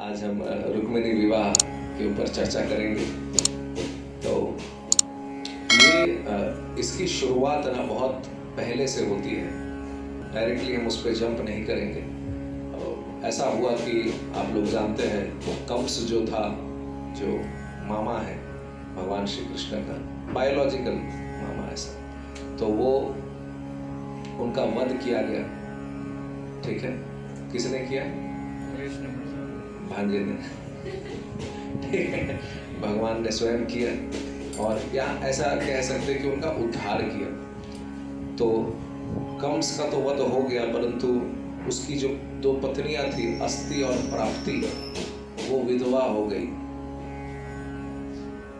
आज हम रुक्मिणी विवाह के ऊपर चर्चा करेंगे। तो ये इसकी शुरुआत ना बहुत पहले से होती है, डायरेक्टली हम उस पर जंप नहीं करेंगे। ऐसा हुआ कि आप लोग जानते हैं वो कंस जो था, जो मामा है भगवान श्री कृष्ण का, बायोलॉजिकल मामा ऐसा, तो वो उनका वध किया गया। ठीक है, किसने किया? भांजे ने। ठीक है, भगवान ने स्वयं किया, और या ऐसा कह सकते कि उनका उद्धार किया। तो कंस का तो वध हो गया, परंतु उसकी जो दो पत्नियां थी, अस्ति और प्राप्ति, वो विधवा हो गई।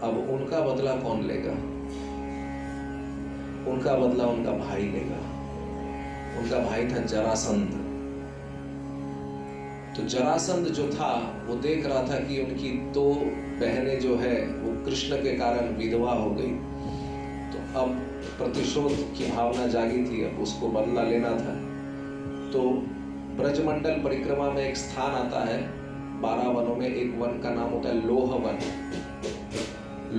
अब उनका बदला कौन लेगा? उनका बदला उनका भाई लेगा। उनका भाई था जरासंध। तो जरासंध जो था वो देख रहा था कि उनकी दो बहनें जो है वो कृष्ण के कारण विधवा हो गई। तो अब प्रतिशोध की भावना जागी थी, अब उसको बदला लेना था। तो ब्रजमंडल परिक्रमा में एक स्थान आता है, 12 वनों में एक वन का नाम होता है लोहवन।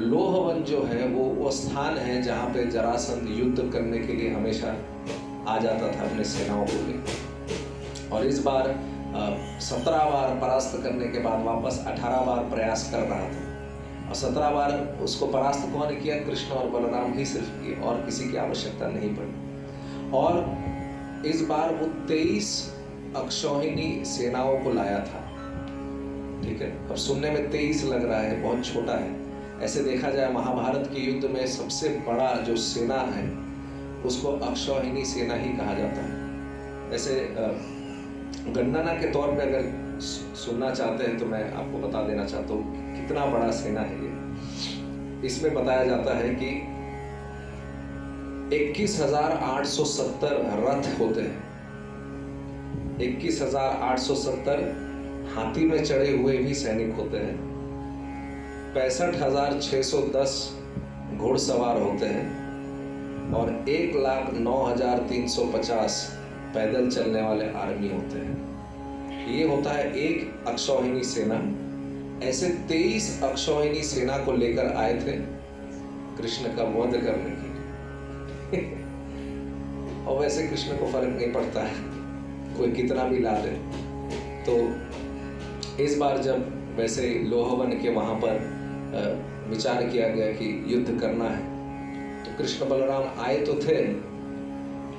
लोहवन जो है वो स्थान है जहाँ पे जरासंध युद्ध करने के लिए हमेशा आ जाता था अपने सेनाओं को लेकर। और इस बार 17 बार परास्त करने के बाद वापस 18 बार प्रयास कर रहा था। और 17 बार उसको परास्त कौन किया? कृष्ण और बलराम ही सिर्फ किए, और किसी की आवश्यकता नहीं पड़ी। और इस बार वो 23 अक्षौहिणी सेनाओं को लाया था। ठीक है, अब सुनने में 23 लग रहा है, बहुत छोटा है। ऐसे देखा जाए महाभारत के युद्ध में सबसे बड़ा जो सेना है उसको अक्षौहिणी सेना ही कहा जाता है। ऐसे गणना के तौर पे अगर सुनना चाहते हैं तो मैं आपको बता देना चाहता हूँ कितना बड़ा सेना है ये। इसमें बताया जाता है कि 21,870 रथ होते हैं। 21,870 हाथी में चढ़े हुए भी सैनिक होते हैं। 65,610 घुड़सवार होते हैं, और 1,09,350 पैदल चलने वाले आर्मी होते हैं। ये होता है एक अक्षौहिणी सेना। ऐसे 23 अक्षौहिणी सेना को लेकर आए थे कृष्ण का वध करने के लिए। और वैसे कृष्ण को फर्क नहीं पड़ता है, कोई कितना भी ला दे। तो इस बार जब वैसे लोहवन के वहां पर विचार किया गया कि युद्ध करना है, तो कृष्ण बलराम आए तो थे,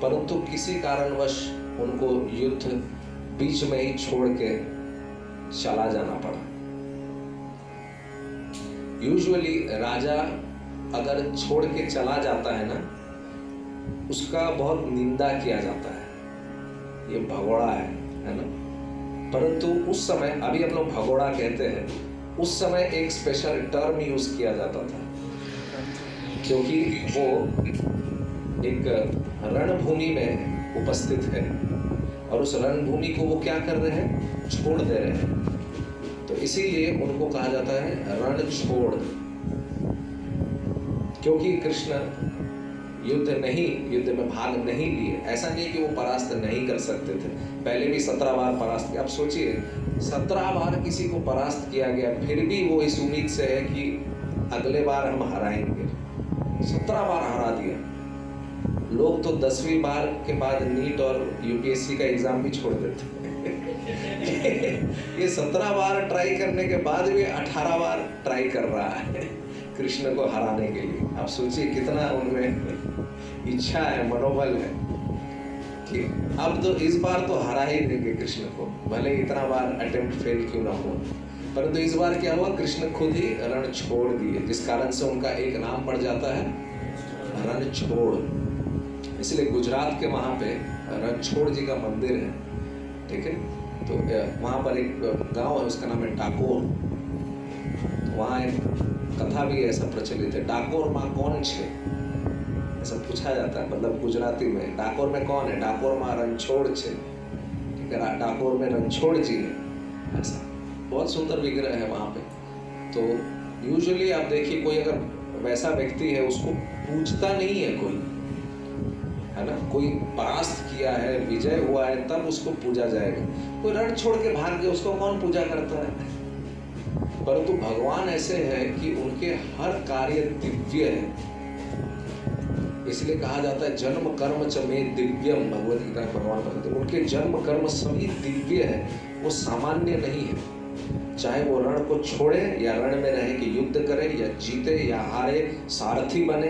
परंतु किसी कारणवश उनको युद्ध बीच में ही छोड़ के चला जाना पड़ा। यूजुअली राजा अगर छोड़ के चला जाता है ना, उसका बहुत निंदा किया जाता है, ये भगोड़ा है ना। परंतु उस समय, अभी हम लोग भगोड़ा कहते हैं, उस समय एक स्पेशल टर्म यूज किया जाता था, क्योंकि वो एक रणभूमि में उपस्थित है और उस रणभूमि को वो क्या कर रहे हैं? छोड़ दे रहे हैं। तो इसीलिए उनको कहा जाता है रण छोड़। क्योंकि कृष्ण युद्ध में भाग नहीं लिए। ऐसा नहीं कि वो परास्त नहीं कर सकते थे, पहले भी 17 बार परास्त किया। अब सोचिए 17 बार किसी को परास्त किया गया, फिर भी वो इस उम्मीद से है कि अगले बार हम हराएंगे। 17 बार हरा दिया। लोग तो 10वीं बार के बाद नीट और यूपीएससी का एग्जाम भी छोड़ देते। ये 17 बार ट्राई करने के बाद भी 18 बार ट्राई कर रहा है कृष्ण को हराने के लिए। आप सोचिए कितना उनमें इच्छा है, मनोबल है कि अब तो इस बार तो हरा ही देंगे कृष्ण को, भले इतना बार अटेम्प्ट फेल क्यों ना हो। परंतु इस बार क्या हुआ? कृष्ण खुद ही रण छोड़ दिए, जिस कारण से उनका एक नाम पड़ जाता है रण छोड़। इसलिए गुजरात के वहाँ पे रणछोड़ जी का मंदिर है। ठीक है, तो वहाँ पर एक गांव है, उसका नाम है डाकोर। तो वहाँ एक कथा भी ऐसा प्रचलित है, डाकोर माँ कौन छे, ऐसा पूछा जाता है। मतलब गुजराती में डाकोर में कौन है? डाकोर माँ रणछोड़ छे। ठीक है, डाकोर में रणछोड़ जी है। ऐसा बहुत सुंदर विग्रह है वहाँ पे। तो यूजुअली आप देखिए, कोई अगर वैसा व्यक्ति है उसको पूजता नहीं है कोई, है ना। कोई परास्त किया है, विजय हुआ है, तब उसको पूजा जाएगा। कोई रण छोड़ के भाग गया, उसको कौन पूजा करता है? परंतु भगवान ऐसे हैं कि उनके हर कार्य दिव्य है। इसलिए कहा जाता है जन्म कर्म च मे दिव्यम, भगवत गीता में भगवान बताते हैं उनके जन्म कर्म सभी दिव्य है, वो सामान्य नहीं है। चाहे वो रण को छोड़े या रण में रहे कि युद्ध करे या जीते या हारे, सारथी बने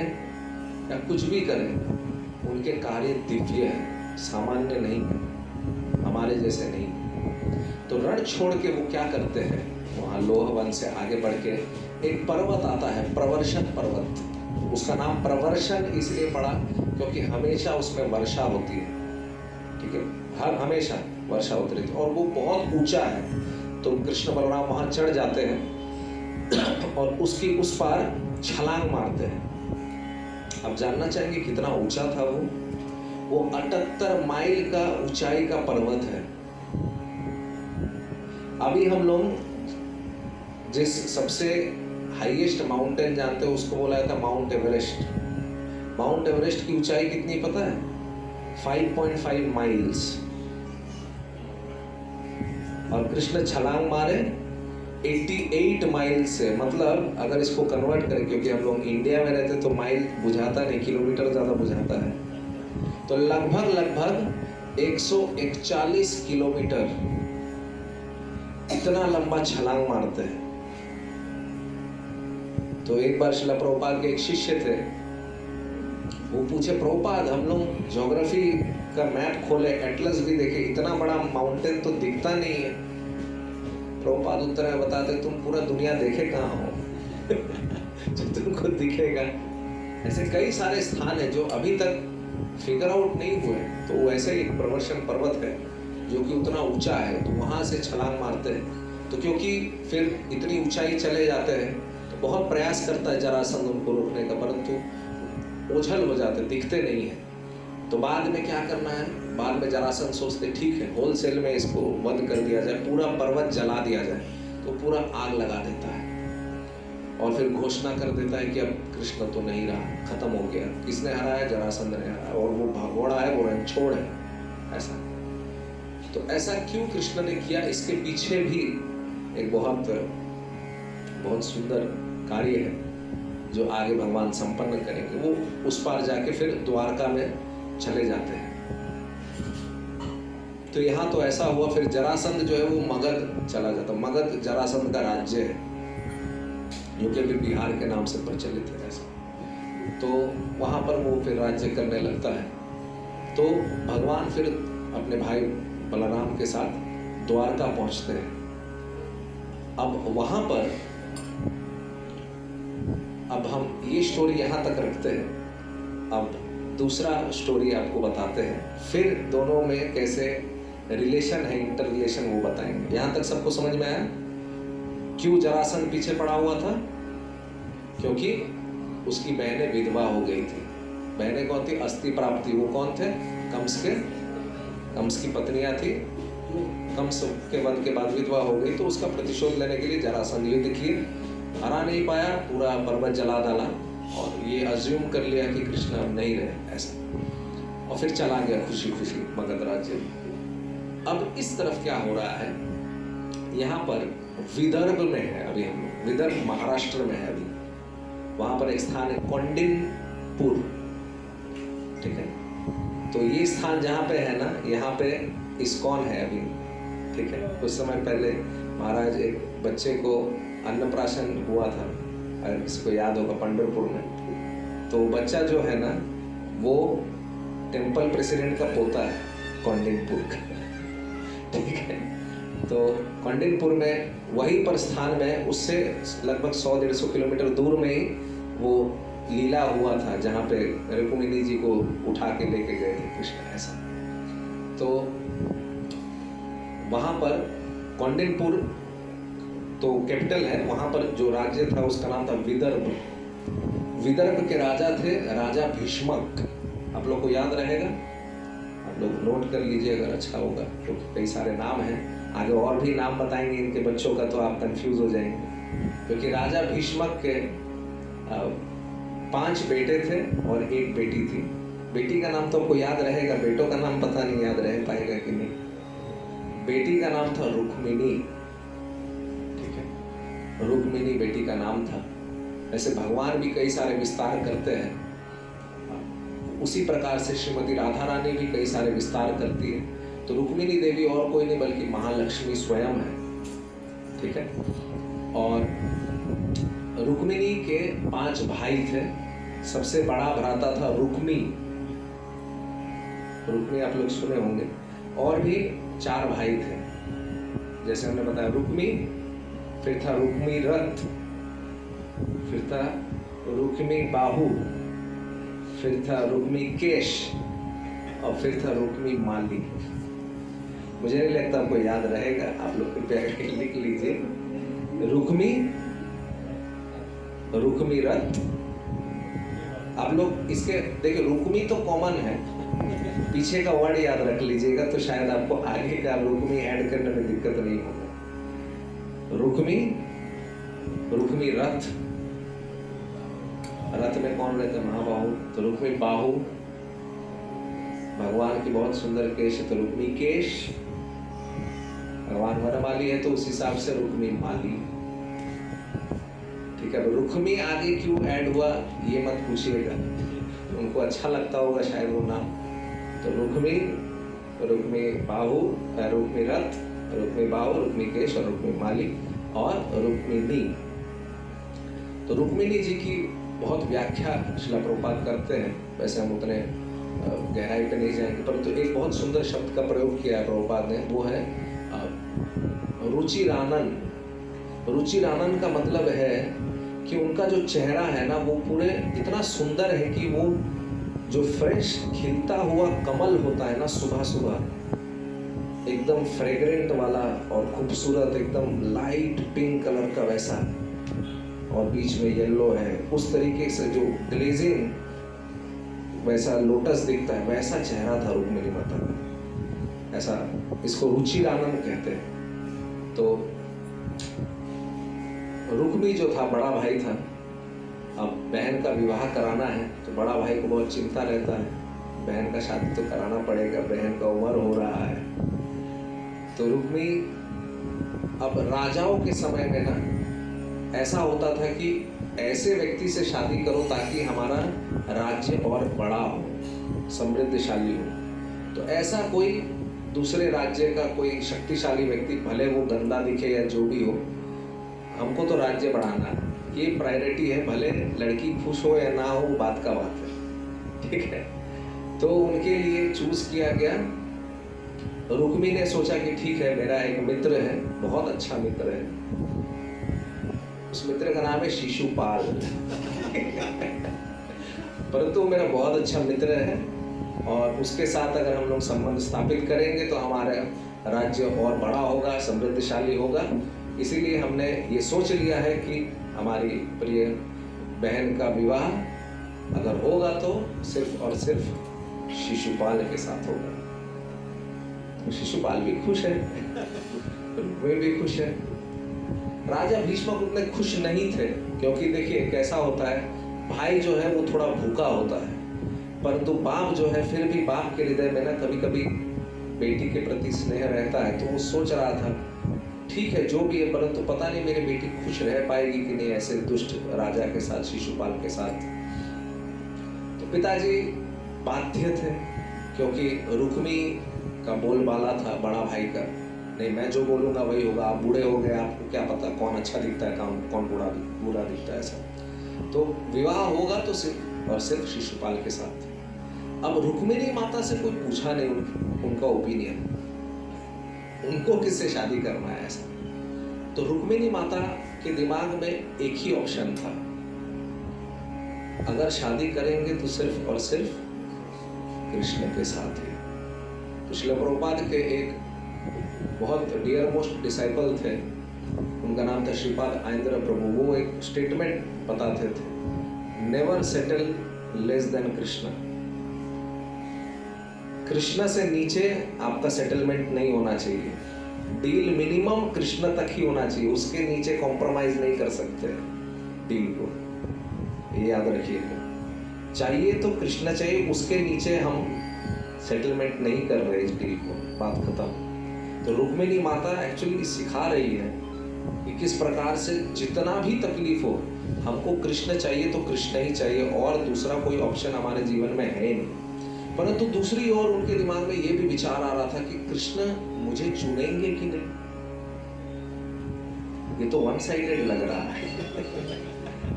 या कुछ भी करे, उनके कार्य दिव्य है, सामान्य नहीं है, हमारे जैसे नहीं। तो रण छोड़ के वो क्या करते हैं, वहाँ लोह वन से आगे बढ़ के एक पर्वत आता है, प्रवर्षण पर्वत। उसका नाम प्रवर्षण इसलिए पड़ा क्योंकि हमेशा उसमें वर्षा होती है, ठीक है, हर हमेशा वर्षा होती रहती है और वो बहुत ऊंचा है। तो कृष्ण बलराम वहां चढ़ जाते हैं और उसकी उस पार छलांग मारते हैं। अब जानना चाहेंगे कितना ऊंचा था वो 78 माइल का ऊंचाई का पर्वत है। अभी हम लोग जिस सबसे हाईएस्ट माउंटेन जानते हो उसको बोला जाता है माउंट एवरेस्ट। माउंट एवरेस्ट की ऊंचाई कितनी पता है? 5.5 माइल्स। और कृष्ण छलांग मारे 88 माइल से, मतलब अगर इसको कन्वर्ट करें, क्योंकि हम लोग इंडिया में रहते तो माइल बुझाता नहीं, किलोमीटर ज्यादा बुझाता है, तो लगभग 141 किलोमीटर इतना लंबा छलांग मारते हैं। तो एक बार श्रील प्रभुपाद के एक शिष्य थे, वो पूछे प्रभुपाद हम लोग ज्योग्राफी का मैप खोले, एटलस भी देखे, इतना बड़ा माउंटेन तो दिखता नहीं है। प्रभुपाद उत्तर में बताते तुम पूरा दुनिया देखे कहाँ हो जो तुमको दिखेगा। ऐसे कई सारे स्थान है जो अभी तक फिगर आउट नहीं हुए। तो वो ऐसे एक प्रवर्षण पर्वत है जो कि उतना ऊंचा है, तो वहां से छलांग मारते हैं। तो क्योंकि फिर इतनी ऊंचाई चले जाते हैं तो बहुत प्रयास करता है जरासंध उनको रोकने का, परंतु ओझल हो जाते, दिखते नहीं है। तो बाद में क्या करना है, बाद में जरासंध सोचते ठीक है होलसेल में इसको वध कर दिया जाए, पूरा पर्वत जला दिया जाए। तो पूरा आग लगा देता है और फिर घोषणा कर देता है कि अब कृष्ण तो नहीं रहा, खत्म हो गया। किसने हराया? जरासंध ने हराया, और वो भगोड़ा है, वो रणछोड़ है। ऐसा तो ऐसा क्यों कृष्ण ने किया, इसके पीछे भी एक बहुत सुंदर कार्य है जो आगे भगवान संपन्न करेंगे। वो उस पार जाके फिर द्वारका में चले जाते हैं। तो यहाँ तो ऐसा हुआ, फिर जरासंध जो है वो मगध चला जाता। मगध जरासंध का राज्य है जो कि अभी बिहार के नाम से प्रचलित है ऐसा। तो वहां पर वो फिर राज्य करने लगता है। तो भगवान फिर अपने भाई बलराम के साथ द्वारका पहुंचते हैं। अब वहां पर अब हम ये स्टोरी यहाँ तक रखते हैं। अब दूसरा स्टोरी आपको बताते हैं, फिर दोनों में कैसे रिलेशन है, इंटर रिलेशन, वो बताएंगे। यहाँ तक सबको समझ में आया क्यों जरासंध पीछे पड़ा हुआ था? क्योंकि उसकी बहनें विधवा हो गई थी। बहनें कौन थी? अस्थि प्राप्ति। वो कौन थे? कंस की पत्नियां थी। कंस के वध के बाद विधवा हो गई, तो उसका प्रतिशोध लेने के लिए जरासंध युद्ध किए, हरा नहीं पाया, पूरा पर्वत जला डाला और ये अज्यूम कर लिया कि कृष्ण अब नहीं रहे ऐसा, और फिर चला गया खुशी खुशी मगध राज्य में। अब इस तरफ क्या हो रहा है, यहाँ पर विदर्भ में है अभी हम लोग, विदर्भ महाराष्ट्र में है अभी। वहां पर एक स्थान है कौंडिन्यपुर, ठीक है। तो ये स्थान जहाँ पे है ना, यहाँ पे इस्कॉन है अभी, ठीक है। कुछ समय पहले महाराज एक बच्चे को अन्नप्राशन हुआ था, अगर किसी को याद होगा, पंढरपुर में। तो बच्चा जो है ना वो टेम्पल प्रेसिडेंट का पोता है, कौंडिन्यपुर का, ठीक है। तो कौंडिन्यपुर में वहीं पर स्थान में उससे लगभग 100-150 किलोमीटर दूर में ही वो लीला हुआ था, जहाँ पे रुक्मिणी जी को उठा के लेके गए थे कृष्ण, ऐसा। तो वहाँ पर कौंडिन्यपुर तो कैपिटल है, वहाँ पर जो राज्य था उसका नाम था विदर्भ। विदर्भ के राजा थे राजा भीष्मक। आप लोग को याद रहेगा, आप लोग नोट कर लीजिए अगर अच्छा होगा, तो कई सारे नाम हैं, आगे और भी नाम बताएंगे इनके बच्चों का, तो आप कंफ्यूज हो जाएंगे। क्योंकि राजा भीष्मक के 5 बेटे थे और 1 बेटी थी। बेटी का नाम तो आपको याद रहेगा, बेटों का नाम पता नहीं याद रह पाएगा कि नहीं। बेटी का नाम था रुक्मिणी, ठीक है। रुक्मिणी बेटी का नाम था। ऐसे भगवान भी कई सारे विस्तार करते हैं, उसी प्रकार से श्रीमती राधा रानी भी कई सारे विस्तार करती है। तो रुक्मिणी देवी और कोई नहीं बल्कि महालक्ष्मी स्वयं है, ठीक है। और रुक्मिणी के 5 भाई थे। सबसे बड़ा भ्राता था रुक्मी आप लोग सुने होंगे। और भी 4 भाई थे, जैसे हमने बताया रुक्मी, फिर था रुक्मी रथ, फिर था रुक्मी बाहु, फिर था रुक्मी केश और फिर था रुक्मी माली। मुझे नहीं लगता आपको याद रहेगा, आप लोग कृपया लिख लीजिए। रुक्मी रथ। आप लोग इसके देखिए, रुक्मी तो कॉमन है, पीछे का वर्ड याद रख लीजिएगा तो शायद आपको आगे का रुक्मी ऐड करने में दिक्कत नहीं होगा। रुक्मी रथ, रथ में कौन रहता है? महाबाहु। तो रुक्मी बाहु, भगवान की बहुत सुंदर केश है तो रुक्मी केश। भगवान वनमाली है तो उस हिसाब से रुक्मी माली, ठीक है। रुक्मी आगे क्यों ऐड हुआ ये मत पूछिएगा, उनको अच्छा लगता होगा शायद वो नाम। तो रुक्मी बाहु, रुक्मी रथ, रुक्मी बाहु, रुक्मी केश और रुक्मी माली और रुक्मिणी। तो रुक्मिणी जी की बहुत व्याख्या श्रील प्रभुपाद करते हैं, वैसे हम उतने गहराई पे नहीं जाएंगे, परंतु एक बहुत सुंदर शब्द का प्रयोग किया है प्रभुपाद ने, वो है रुचिरानन। रुचिरानन का मतलब है कि उनका जो चेहरा है ना वो पूरे इतना सुंदर है कि वो जो फ्रेश खिलता हुआ कमल होता है ना सुबह सुबह, एकदम फ्रेग्रेंट वाला और खूबसूरत, एकदम लाइट पिंक कलर का वैसा, और बीच में येलो है, उस तरीके से जो ग्लेजिंग वैसा लोटस दिखता है, वैसा चेहरा था रुक्मिणी माता का। ऐसा इसको रुचिरानन कहते हैं। तो रुक्मी जो था बड़ा भाई था, अब बहन का विवाह कराना है तो बड़ा भाई को बहुत चिंता रहता है, बहन का शादी तो कराना पड़ेगा, बहन का उम्र हो रहा है। तो रुक्मी, अब राजाओं के समय में ना ऐसा होता था कि ऐसे व्यक्ति से शादी करो ताकि हमारा राज्य और बड़ा हो, समृद्धशाली हो। तो ऐसा कोई दूसरे राज्य का कोई शक्तिशाली व्यक्ति, भले वो गंदा दिखे या जो भी हो, हमको तो राज्य बढ़ाना है, ये प्रायोरिटी है, भले लड़की खुश हो या ना हो बात का बात है, ठीक है। तो उनके लिए चूज किया गया। रुक्मी ने सोचा कि ठीक है, मेरा एक मित्र है, बहुत अच्छा मित्र है, उस मित्र का नाम है शिशुपाल परंतु मेरा बहुत अच्छा मित्र है और उसके साथ अगर हम लोग संबंध स्थापित करेंगे तो हमारा राज्य और बड़ा होगा, समृद्धशाली होगा। इसीलिए हमने ये सोच लिया है कि हमारी प्रिय बहन का विवाह अगर होगा तो सिर्फ और सिर्फ शिशुपाल के साथ होगा। तो शिशुपाल भी खुश है, वे भी खुश है। राजा भीष्म उतने खुश नहीं थे, क्योंकि देखिए कैसा होता है, भाई जो है वो थोड़ा भूखा होता है, परंतु बाप जो है फिर भी बाप के हृदय में ना कभी कभी बेटी के प्रति स्नेह रहता है। तो वो सोच रहा था ठीक है जो भी है, परंतु पता नहीं मेरी बेटी खुश रह पाएगी कि नहीं ऐसे दुष्ट राजा के साथ, शिशुपाल के साथ। तो पिताजी बाध्य थे, क्योंकि रुक्मी का बोलबाला था बड़ा भाई का, नहीं मैं जो बोलूंगा वही होगा, आप बूढ़े हो गए, आपको क्या पता कौन अच्छा दिखता है कौन बुरा दिखता है। ऐसा तो विवाह होगा तो सिर्फ और सिर्फ शिशुपाल के साथ। अब रुक्मिणी माता से कोई पूछा नहीं उनका ओपिनियन, उनको किससे शादी करना है ऐसा। तो रुक्मिणी माता के दिमाग में एक ही ऑप्शन था, अगर शादी करेंगे तो सिर्फ और सिर्फ कृष्ण के साथ ही। तो श्रील प्रभुपाद के एक बहुत डियर मोस्ट डिसाइपल थे, उनका नाम था श्रीपाद आयेंद्र प्रभु। वो एक स्टेटमेंट बताते थे, never settle less than Krishna. Krishna से नीचे आपका सेटलमेंट नहीं होना चाहिए, डील मिनिमम कृष्ण तक ही होना चाहिए, उसके नीचे कॉम्प्रोमाइज नहीं कर सकते डील को, ये याद रखिएगा। चाहिए तो कृष्ण चाहिए, उसके नीचे हम सेटलमेंट नहीं कर रहे इस डील को, बात खत्म। तो रुक्मिणी माता एक्चुअली सिखा रही है कि किस प्रकार से जितना भी तकलीफ हो, हमको कृष्ण चाहिए तो कृष्ण ही चाहिए, और दूसरा कोई ऑप्शन हमारे जीवन में है ही नहीं। परंतु दूसरी ओर उनके दिमाग में ये भी विचार आ रहा था कि कृष्ण मुझे चुनेंगे कि नहीं। ये तो वन साइडेड लग रहा है।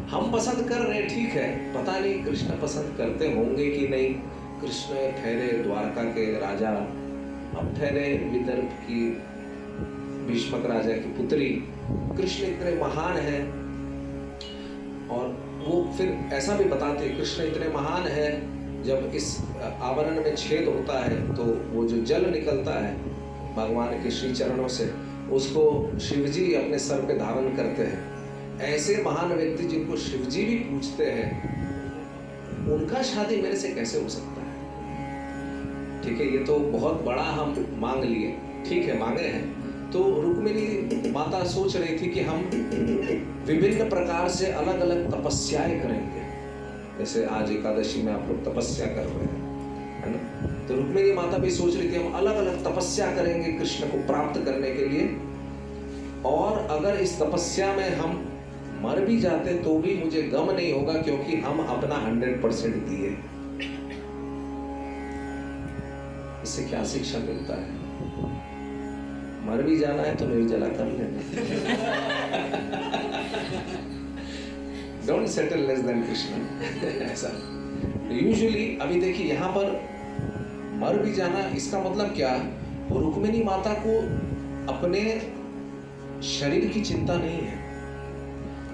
हम पसंद कर रहे, ठीक है, पता नहीं कृष्ण पसंद करते होंगे कि नहीं। कृष्ण ठहरे द्वारका के राजा, अब ठहरे विदर्भ की भीष्मक राजा की पुत्री। कृष्ण इतने महान हैं, और वो फिर ऐसा भी बताते, कृष्ण इतने महान है, जब इस आवरण में छेद होता है तो वो जो जल निकलता है भगवान के श्री चरणों से, उसको शिवजी अपने सर पे धारण करते हैं। ऐसे महान व्यक्ति जिनको शिवजी भी पूछते हैं, उनका शादी मेरे से कैसे हो सकता है? ठीक है, ये तो बहुत बड़ा हम मांग लिए, ठीक है, मांगे हैं। तो रुक्मिणी माता सोच रही थी कि हम विभिन्न प्रकार से अलग अलग तपस्याएं करेंगे, जैसे आज एकादशी में आप लोग तपस्या कर रहे हैं, है ना। तो रुक्मिणी माता भी सोच रही थी हम अलग अलग तपस्या करेंगे कृष्ण को प्राप्त करने के लिए, और अगर इस तपस्या में हम मर भी जाते तो भी मुझे गम नहीं होगा, क्योंकि हम अपना 100% दिए। इससे क्या शिक्षा मिलता है? मर भी जाना है तो निर्जला कर लेना। Don't settle less than Krishna. ऐसा यूजुअली, अभी देखिए यहाँ पर मर भी जाना, इसका मतलब क्या? रुक्मिणी माता को अपने शरीर की चिंता नहीं है,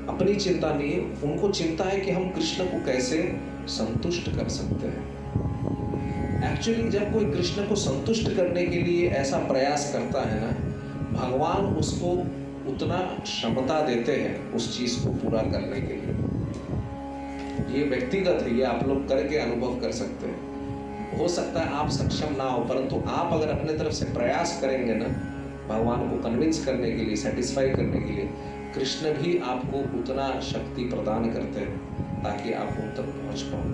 अपनी चिंता नहीं है, उनको चिंता है कि हम कृष्ण को कैसे संतुष्ट कर सकते हैं। एक्चुअली जब कोई कृष्ण को संतुष्ट करने के लिए ऐसा प्रयास करता है ना, भगवान उसको उतना क्षमता देते हैं उस चीज को पूरा करने के लिए। ये व्यक्तिगत है, ये आप लोग करके अनुभव कर सकते हैं। हो सकता है आप सक्षम ना हो, परंतु आप अगर अपने तरफ से प्रयास करेंगे ना भगवान को कन्विंस करने के लिए, सेटिस्फाई करने के लिए, कृष्ण भी आपको उतना शक्ति प्रदान करते हैं ताकि आप उन तक पहुंच पाओ।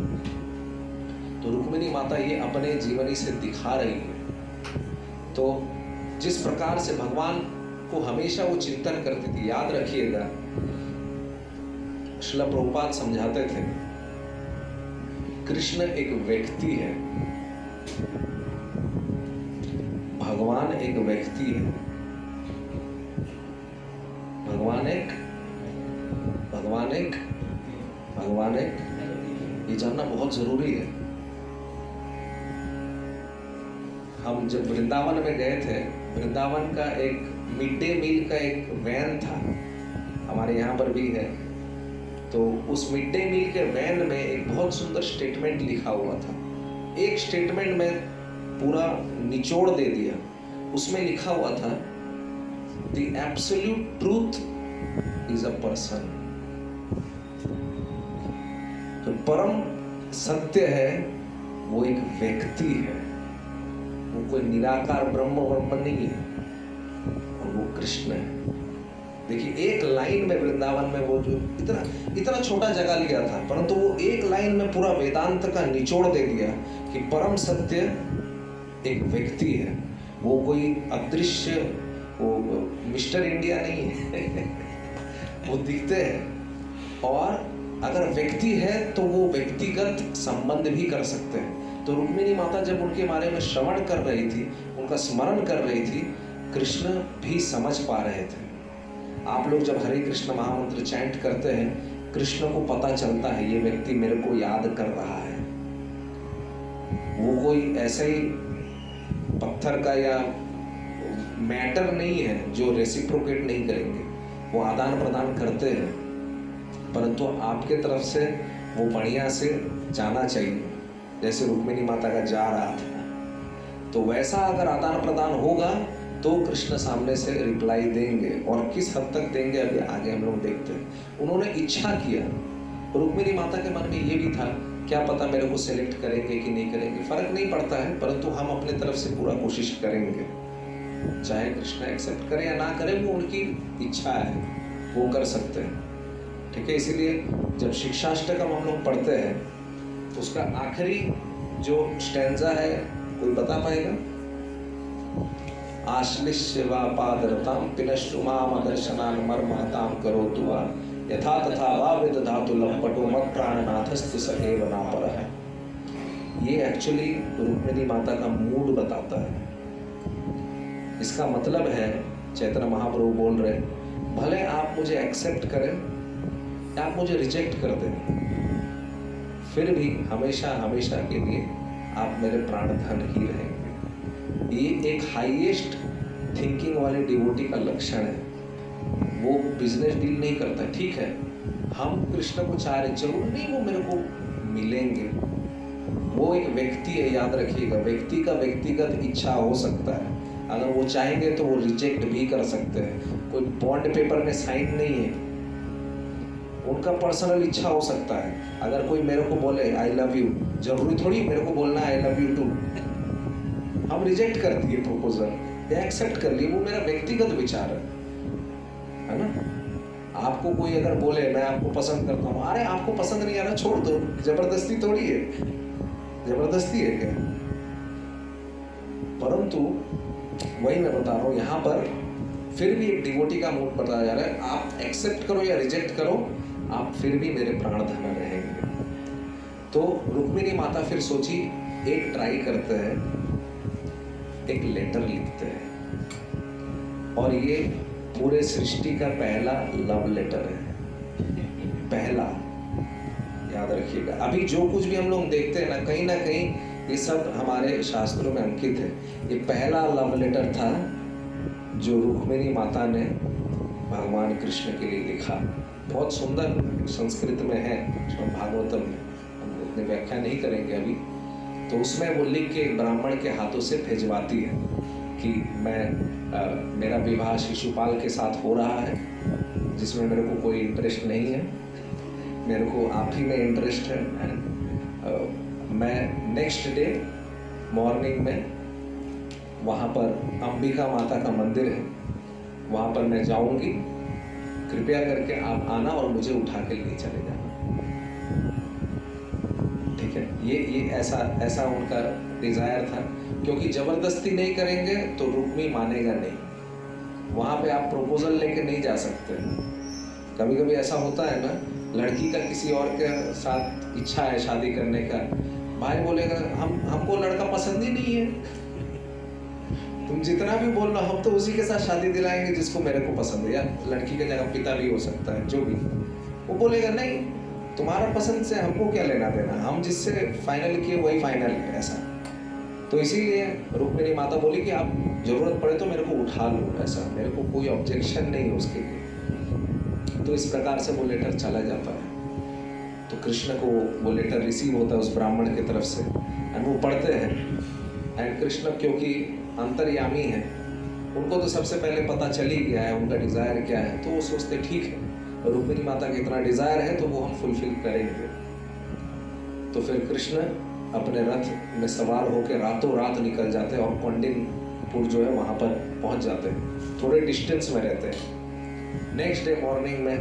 तो रुक्मिणी माता ये अपने जीवनी से दिखा रही है। तो जिस प्रकार से भगवान को हमेशा वो चिंतन करती थी, याद रखिएगा, श्रील प्रभुपाद समझाते थे, कृष्ण एक व्यक्ति है, भगवान एक व्यक्ति है। भगवान एक, ये जानना बहुत जरूरी है। हम जब वृंदावन में गए थे, वृंदावन का एक मिड डे मील का एक वैन था, हमारे यहाँ पर भी है। तो उस मिड डे मील के वैन में एक बहुत सुंदर स्टेटमेंट लिखा हुआ था। एक स्टेटमेंट में पूरा निचोड़ दे दिया। उसमें लिखा हुआ था, the absolute truth is a person. जो परम सत्य है वो एक व्यक्ति है, वो कोई निराकार ब्रह्म नहीं है, और वो कृष्ण है। देखिए, एक लाइन में वृंदावन में वो जो इतना छोटा जगह लिया था, परंतु वो एक लाइन में पूरा वेदांत का निचोड़ दे दिया कि परम सत्य एक व्यक्ति है, वो कोई अदृश्य, वो मिस्टर इंडिया नहीं है। वो दिखते हैं, और अगर व्यक्ति है तो वो व्यक्तिगत संबंध भी कर सकते हैं। तो रुक्मिणी माता जब उनके बारे में श्रवण कर रही थी, उनका स्मरण कर रही थी, कृष्ण भी समझ पा रहे थे। आप लोग जब हरे कृष्ण महामंत्र चैंट करते हैं, कृष्ण को पता चलता है ये व्यक्ति मेरे को याद कर रहा है। वो कोई ऐसे ही पत्थर का या मैटर नहीं है जो रेसिप्रोकेट नहीं करेंगे, वो आदान प्रदान करते हैं, परंतु आपके तरफ से वो बढ़िया से जाना चाहिए, जैसे रुक्मिणी माता का जा रहा था। तो वैसा अगर आदान प्रदान होगा तो कृष्ण सामने से रिप्लाई देंगे, और किस हद तक देंगे अभी आगे हम लोग देखते हैं। उन्होंने इच्छा किया, रुक्मिणी माता के मन में ये भी था, क्या पता मेरे को सिलेक्ट करेंगे कि नहीं करेंगे, फर्क नहीं पड़ता है, परंतु हम अपने तरफ से पूरा कोशिश करेंगे। चाहे कृष्ण एक्सेप्ट करे या ना करे, वो उनकी इच्छा है, वो कर सकते हैं। ठीक है, इसीलिए जब शिक्षाष्टकम हम लोग पढ़ते हैं तो उसका आखिरी जो स्टैंजा है, कोई बता पाएगा? आश्लिष्य वा पादरताम पिनश्रुमाम दर्शनान मर्माताम करोतु वा यथा तथा वा विदधातु लंपटो मत प्राणनाथस्तु स एव नापरः। ये एक्चुअली रुक्मिणी माता का मूड बताता है। इसका मतलब है, चैतन्य महाप्रभु बोल रहे, भले आप मुझे एक्सेप्ट करें या आप मुझे रिजेक्ट कर दें, फिर भी हमेशा हमेशा के लिए आप मेरे प्राणधन ही रहेंगे। ये एक हाईएस्ट थिंकिंग वाले डिवोटी का लक्षण है। वो बिजनेस डील नहीं करता, ठीक है हम कृष्ण को चाह रहे, जरूर नहीं वो मेरे को मिलेंगे। वो एक व्यक्ति है, याद रखिएगा, व्यक्ति का व्यक्तिगत इच्छा हो सकता है। अगर वो चाहेंगे तो वो रिजेक्ट भी कर सकते हैं। कोई बॉन्ड पेपर में साइन नहीं है, उनका पर्सनल इच्छा हो सकता है। अगर कोई मेरे को बोले आई लव यू, जरूरी थोड़ी मेरे को बोलना आई लव यू टू। हम रिजेक्ट कर दिए प्रपोजल या एक्सेप्ट कर लिए, वो मेरा व्यक्तिगत विचार है ना। आपको कोई अगर बोले मैं आपको पसंद करता हूँ, अरे आपको पसंद नहीं आ रहा छोड़ दो, जबरदस्ती थोड़ी है, जबरदस्ती है क्या। परंतु वही मैं बता रहा हूँ, यहाँ पर फिर भी एक डिवोटी का मूड बताया जा रहा है। आप एक्सेप्ट करो या रिजेक्ट करो, आप फिर भी मेरे प्राणधन रहेंगे। तो रुक्मिणी माता फिर सोची, एक ट्राई करते हैं, एक लेटर लिखते हैं, और ये पूरे सृष्टि का पहला लव लेटर है। पहला, याद रखिएगा। अभी जो कुछ भी हम लोग देखते हैं ना कहीं ये सब हमारे शास्त्रों में अंकित है। ये पहला लव लेटर था जो रुक्मिणी माता ने भगवान कृष्ण के लिए लिखा। बहुत सुंदर संस्कृत में है, भागवतम में, हम उतने व्याख्या नहीं करेंगे अभी। तो उसमें वो लिख के ब्राह्मण के हाथों से भेजवाती है कि मेरा विवाह शिशुपाल के साथ हो रहा है, जिसमें मेरे को कोई इंटरेस्ट नहीं है, मेरे को आप ही में इंटरेस्ट है। एंड मैं नेक्स्ट डे मॉर्निंग में वहाँ पर अंबिका माता का मंदिर है, वहाँ पर मैं जाऊँगी, कृपया करके आप आना और मुझे उठा के ले चले जाना। ठीक है, ये ऐसा उनका डिज़ायर था, क्योंकि ज़बरदस्ती नहीं करेंगे तो रुक्मी मानेगा नहीं। वहाँ पे आप प्रपोजल लेके नहीं जा सकते। कभी कभी ऐसा होता है ना, लड़की का किसी और के साथ इच्छा है शादी करने का, भाई बोलेगा हमको लड़का पसंद ही नहीं है, तुम जितना भी बोल रहे हो हम तो उसी के साथ शादी दिलाएंगे जिसको मेरे को पसंद है। या लड़की के जगह पिता भी हो सकता है, जो भी, वो बोलेगा नहीं तुम्हारा पसंद से हमको क्या लेना देना, हम जिससे फाइनल किए वही फाइनल है, ऐसा। तो इसीलिए रुक्मिणी माता बोली कि आप जरूरत पड़े तो मेरे को उठा लो, ऐसा, मेरे को कोई ऑब्जेक्शन नहीं है उसके लिए। तो इस प्रकार से वो लेटर चला जाता है। तो कृष्ण को वो लेटर रिसीव होता है उस ब्राह्मण की तरफ से, एंड वो पढ़ते हैं। एंड कृष्ण क्योंकि अंतर्यामी है, उनको तो सबसे पहले पता चल ही गया है उनका डिज़ायर क्या है। तो वो सोचते ठीक है, रुक्मिणी माता का इतना डिज़ायर है तो वो हम फुलफिल करेंगे। तो फिर कृष्ण अपने रथ में सवार होकर रातों रात निकल जाते हैं और कौंडिन्यपुर जो है वहाँ पर पहुँच जाते हैं। थोड़े डिस्टेंस में रहते हैं। नेक्स्ट डे मॉर्निंग में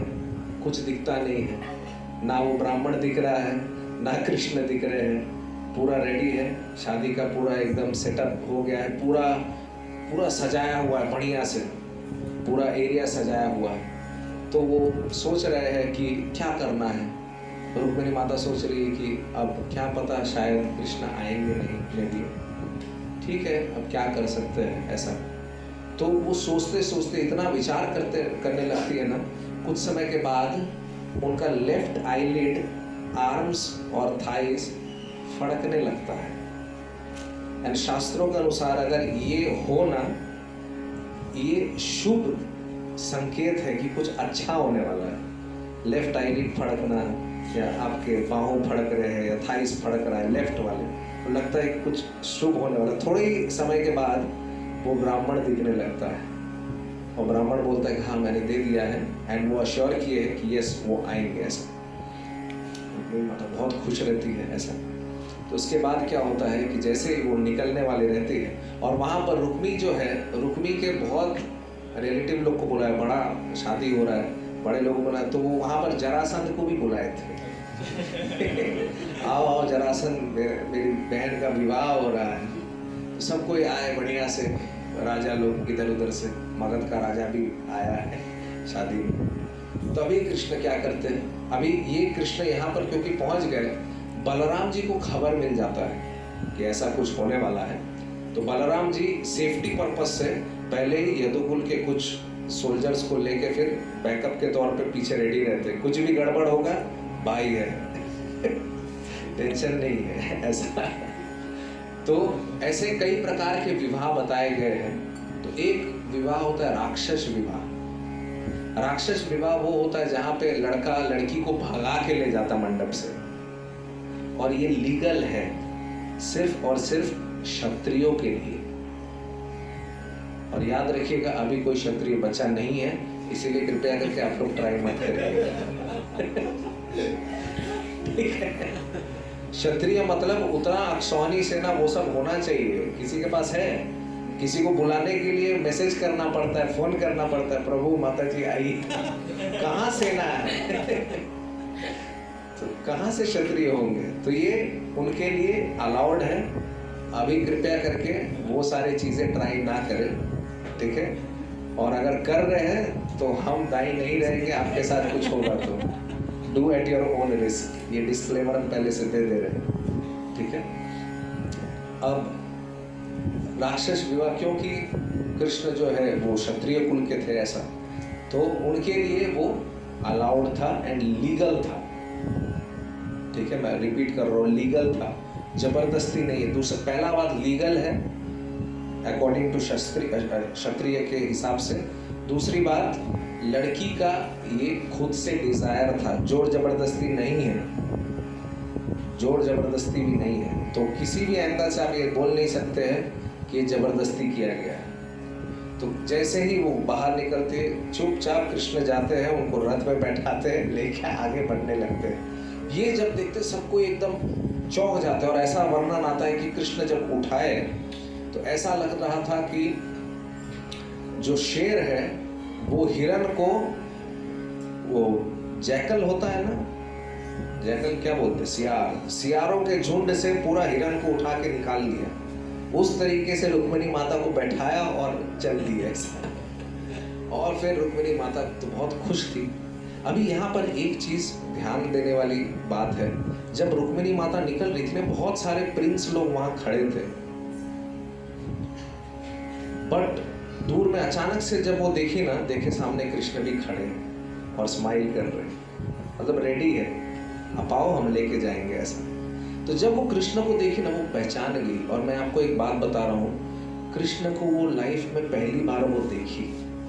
कुछ दिखता नहीं है, ना वो ब्राह्मण दिख रहा है, ना कृष्ण दिख रहे हैं। पूरा रेडी है, शादी का पूरा एकदम सेटअप हो गया है, पूरा सजाया हुआ है, बढ़िया से पूरा एरिया सजाया हुआ है। तो वो सोच रहे हैं कि क्या करना है। रुक्मिणी माता सोच रही है कि अब क्या पता, शायद कृष्ण आएंगे नहीं, ले लिए, ठीक है अब क्या कर सकते हैं, ऐसा। तो वो सोचते सोचते इतना विचार करने लगती है ना, कुछ समय के बाद उनका लेफ्ट आईलिड, आर्म्स और थाइस फड़कने लगता है। एंड शास्त्रों के अनुसार अगर ये हो ना, ये शुभ संकेत है कि कुछ अच्छा होने वाला है। लेफ्ट आईलिड फड़कना, या आपके बाहों फड़क रहे हैं या थाइस फड़क रहा है लेफ्ट वाले, तो लगता है कि कुछ शुभ होने वाला है। थोड़े ही समय के बाद वो ब्राह्मण दिखने लगता है और ब्राह्मण बोलता है कि हाँ मैंने दे दिया है, एंड वो अश्योर किए है कि यस वो आएंगे, ऐसा। मतलब बहुत खुश रहती है, ऐसा। तो उसके बाद क्या होता है कि जैसे वो निकलने वाले रहते हैं और वहाँ पर रुक्मी जो है, रुक्मी के बहुत रिलेटिव लोग को बुलाया, बड़ा शादी हो रहा है, बड़े लोग बुलाए, तो वो वहाँ पर जरासंध को भी बुलाए थे। आओ आओ जरासंध, मेरी बहन का विवाह हो रहा है। तो सब कोई आए बढ़िया से, राजा लोग इधर उधर से, मगध का राजा भी आया है शादी में। तो अभी कृष्ण क्या करते हैं, अभी ये कृष्ण यहाँ पर क्योंकि पहुंच गए, बलराम जी को खबर मिल जाता है कि ऐसा कुछ होने वाला है। तो बलराम जी सेफ्टी पर्पस से पहले ही यदुकुल के कुछ सोल्जर्स को लेके फिर बैकअप के तौर पे पीछे रेडी रहते हैं। कुछ भी गड़बड़ होगा भाई है टेंशन नहीं है ऐसा। तो ऐसे कई प्रकार के विवाह बताए गए हैं। तो एक विवाह होता है राक्षस विवाह। राक्षस विवाह वो होता है जहां पे लड़का लड़की को भगा के ले जाता मंडप से, और ये लीगल है सिर्फ और सिर्फ क्षत्रियों के लिए। और याद रखिएगा अभी कोई क्षत्रिय बचा नहीं है, इसीलिए कृपया करके आप लोग ट्राई मत करिएगा। ठीक है, क्षत्रिय मतलब उतना अक्षौणी सेना वो सब होना चाहिए। किसी के पास है, किसी को बुलाने के लिए मैसेज करना पड़ता है, फोन करना पड़ता है, प्रभु माता जी आई, कहाँ सेना है तो कहाँ से क्षत्रिय होंगे। तो ये उनके लिए अलाउड है। अभी कृपया करके वो सारी चीजें ट्राई ना करें, ठीक है। और अगर कर रहे हैं तो हम दाई नहीं रहेंगे, आपके साथ कुछ होगा तो do at your own risk. ये डिस्क्लेमर हम पहले से दे दे रहे हैं, ठीक है। अब राक्षस विवाह, क्योंकि कृष्ण जो है वो क्षत्रिय कुल के थे ऐसा, तो उनके लिए वो अलाउड था एंड लीगल था, ठीक है। मैं रिपीट कर रहा हूँ, लीगल था, जबरदस्ती नहीं है। दूसरा पहला बात लीगल है अकॉर्डिंग टू क्षत्रिय के हिसाब से। दूसरी बात लड़की का ये खुद से डिजायर था, जोर जबरदस्ती नहीं है, जोर जबरदस्ती भी नहीं है। तो किसी भी एंगल से आप ये बोल नहीं सकते हैं कि जबरदस्ती किया गया है। तो जैसे ही वो बाहर निकलते चुपचाप कृष्ण जाते हैं, उनको रथ में बैठाते हैं, लेके आगे बढ़ने लगते हैं। ये जब देखते सबको एकदम चौंक जाते हैं। और ऐसा वर्णन आता है कि कृष्ण जब उठाए तो ऐसा लग रहा था कि जो शेर है वो हिरण को, वो जैकल होता है ना, जैकल क्या बोलते हैं, सियार, सियारों के झुंड से पूरा हिरण को उठा के निकाल लिया। उस तरीके से रुक्मिणी माता को बैठाया और चल दिया ऐसा। और फिर रुक्मिणी माता तो बहुत खुश थी। अभी यहाँ पर एक चीज ध्यान देने वाली बात है, जब रुक्मिणी माता निकल रही थी, बहुत सारे प्रिंस लोग वहां खड़े थे, बट दूर में अचानक से जब वो देखी ना, देखे सामने कृष्ण भी खड़े हैं और स्माइल कर रहे हैं, मतलब रेडी है, आप आओ हम लेके जाएंगे ऐसा। तो जब वो कृष्ण को देखी ना, वो पहचान गई। और मैं आपको एक बात बता रहा हूँ, कृष्ण को वो लाइफ में पहली बार वो देखी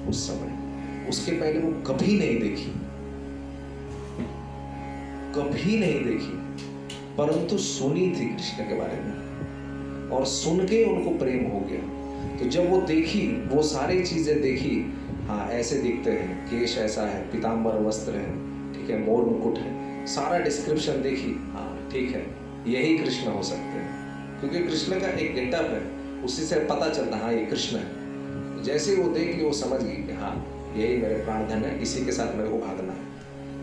उस समय, उसके पहले वो कभी नहीं देखी, कभी नहीं देखी, परंतु सुनी थी कृष्ण के बारे में, और सुन के उनको प्रेम हो गया। तो जब वो देखी, वो सारी चीजें देखी, हाँ ऐसे दिखते हैं, केश ऐसा है, पीतांबर वस्त्र है, ठीक है, मोर मुकुट है, सारा डिस्क्रिप्शन देखी, हाँ ठीक है, यही कृष्ण हो सकते हैं, क्योंकि कृष्ण का एक गेटअप है, उसी से पता चलता हाँ ये कृष्ण है। जैसे ही वो देख ली, वो समझ गई कि हाँ यही मेरे प्राणधन है, इसी के साथ मेरे को भागना है।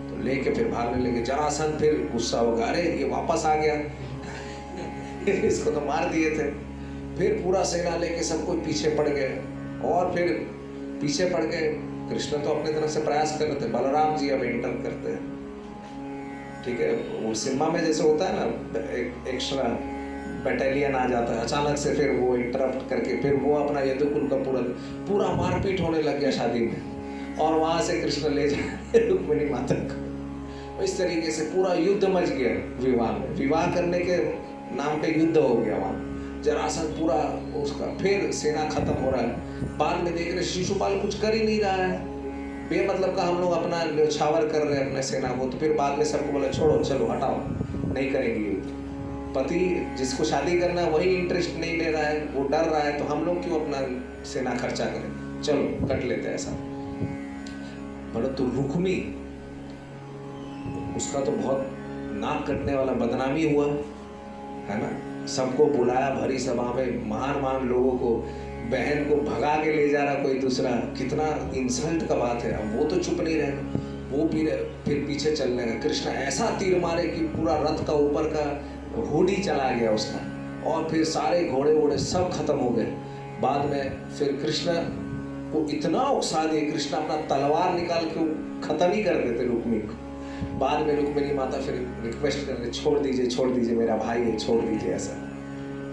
तो लेके फिर भागने लगे। जरासंध फिर गुस्सा होगा, अरे ये वापस आ गया इसको तो मार दिए थे। फिर पूरा सेना लेके सब कोई पीछे पड़ गए, और फिर पीछे पड़ गए। कृष्ण तो अपने तरफ से प्रयास कर रहे थे, बलराम जी अब एंटर करते हैं, ठीक है। वो सिनेमा में जैसे होता है ना, एक एक्स्ट्रा बटालियन आ जाता है अचानक से, फिर वो इंटरप्ट करके फिर वो अपना यदुकुल का पूरा मारपीट होने लग गया शादी में, और वहां से कृष्ण ले जाए रुक्मिणी माता को। इस तरीके से पूरा युद्ध मच गया विवाह में, विवाह करने के नाम पे युद्ध हो गया वहां। जरासंध पूरा उसका, फिर सेना खत्म हो रहा है। बाद में देख रहे शिशुपाल कुछ कर ही नहीं रहा है, बेमतलब का हम लोग अपना न्यौछावर कर रहे हैं अपने सेना को। तो फिर बाद में सबको बोला छोड़ो, चलो हटाओ, नहीं करेंगे युद्ध। पति जिसको शादी करना है वही इंटरेस्ट नहीं ले रहा है, वो डर रहा है, तो हम लोग क्यों अपना सेना खर्चा करें, चलो कट लेते हैं ऐसा। परंतु रुक्मी, उसका तो बहुत नाक कटने वाला बदनामी हुआ है ना, सबको बुलाया भरी सभा में, महान महान लोगों को, बहन को भगा के ले जा रहा कोई दूसरा, कितना इंसल्ट का बात है। अब वो तो चुप नहीं रहे, वो फिर पीछे चलने लगा। कृष्ण ऐसा तीर मारे कि पूरा रथ का ऊपर का हुडी चला गया उसका, और फिर सारे घोड़े वोड़े सब खत्म हो गए। बाद में फिर कृष्ण को इतना उकसा दिए, कृष्ण अपना तलवार निकाल के खत्म ही कर देते रुक्मिणी को। बाद में रुक्मिणी माता फिर रिक्वेस्ट करते, छोड़ दीजिए मेरा भाई है, छोड़ दीजिए ऐसा।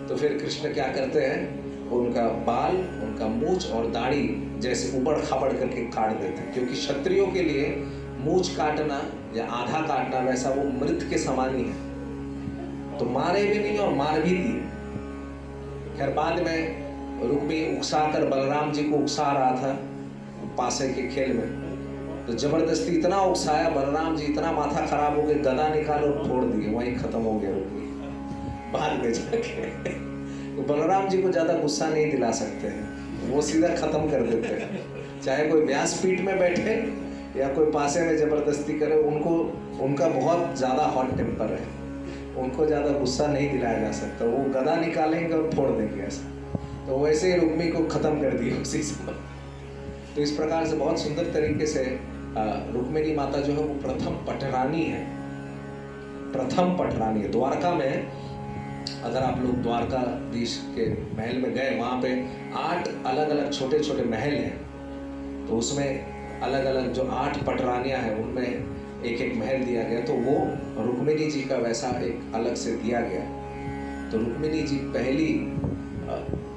तो फिर कृष्ण क्या करते हैं, उनका बाल, उनका मूछ और दाढ़ी जैसे उबड़ खाबड़ करके काट देते हैं, क्योंकि क्षत्रियों के लिए मूछ काटना या आधा काटना वैसा वो मृत के समान ही है। तो मारे भी नहीं और मार भी दिए। खैर बाद में रुक्मिणी उकसाकर बलराम जी को उकसा रहा था पासे के खेल में, तो जबरदस्ती इतना उकसाया, बलराम जी इतना माथा खराब हो गए, गदा निकाल और फोड़ दिए, वहीं खत्म हो गया रुक्मिणी बाद में जाके। तो बलराम जी को ज्यादा गुस्सा नहीं दिला सकते हैं, वो सीधा खत्म कर देते हैं, चाहे कोई व्यासपीठ में बैठे या कोई पासे में जबरदस्ती करे, उनका बहुत ज्यादा हॉट टेम्पर है, उनको ज्यादा गुस्सा नहीं दिलाया जा सकता, वो गदा निकालेंगे और फोड़ देंगे ऐसा। तो वैसे ही रुक्मिणी को खत्म कर दिया उसी समय। तो इस प्रकार से बहुत सुंदर तरीके से रुक्मिणी माता जो है वो प्रथम पटरानी है, प्रथम पटरानी है। द्वारका में अगर आप लोग द्वारकाधीश के महल में गए, वहाँ पे 8 अलग अलग छोटे छोटे महल हैं, तो उसमें अलग अलग जो 8 पटरानियाँ हैं उनमें एक एक महल दिया गया, तो वो रुक्मिणी जी का वैसा एक अलग से दिया गया। तो रुक्मिणी जी पहली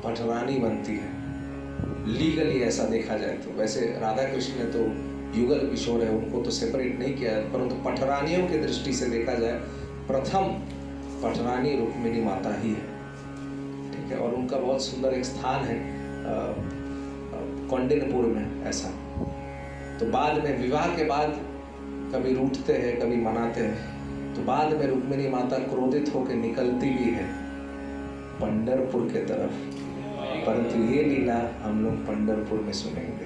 पटरानी बनती है लीगली, ऐसा देखा जाए तो। वैसे राधा कृष्ण ने तो युगल किशोर है, उनको तो सेपरेट नहीं किया है, परंतु पटरानियों की दृष्टि से देखा जाए प्रथम पटरानी रुक्मिणी माता ही है, ठीक है। और उनका बहुत सुंदर एक स्थान है कौंडिन्यपुर में ऐसा। तो बाद में विवाह के बाद कभी रूठते हैं, कभी मनाते हैं, तो बाद में रुक्मिणी माता क्रोधित होकर निकलती भी है पंढरपुर के तरफ, परंतु ये लीला हम लोग पंढरपुर में सुनेंगे।